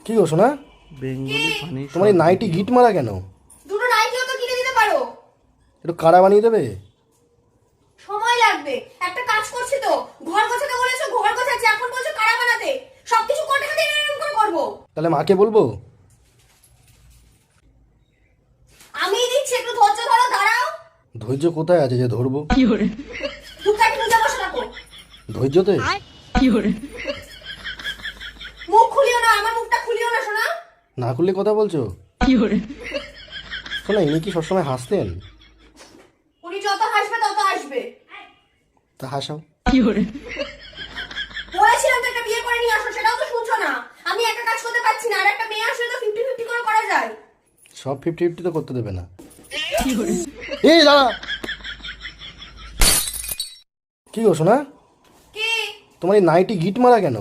কি গো শোনা, বেঙ্গলি পানি তোমার এই নাইটি গিট মারা কেন? দুটো নাইটিও তো কিনে দিতে পারো। একটু কাড়া বানিয়ে দেবে? সময় লাগবে, একটা কাজ করছি তো। ঘর গোছাতে বলেছো, ঘর গোছাচ্ছি, এখন বলছো কারা বানাতে। সবকিছু কোথা থেকে এরকম করে করবো? তাহলে মাকে বলবো? আমি দিচ্ছি, একটু ধৈর্য ধরো, দাঁড়াও। ধৈর্য কোথায় আছে যে ধরবো? টুকটাক বুঝে বসে থাকো। ধৈর্যতে মুখ খুলিও না, আমার মুখটা খুলিও না শোনা। না খুললে কথা বলছো? শোনা, ইনি কি সবসময় হাসতেন? উনি যত হাসবে তত আসবে। তা হাসাও। বলেছিলাম তো একটা বিয়ে করে নিয়ে আসো, সেটাও তো শুনছো না। আমি একা কাজ করতে পারছি না, আর একটা মেয়ে আসলে তো 50-50 করে করা যায়। সব 50-50 তো করতে দেবে না। এই দাঁড়া, কি গো শোনা, কি? তোমার এই নাইটি গিট মারা কেন?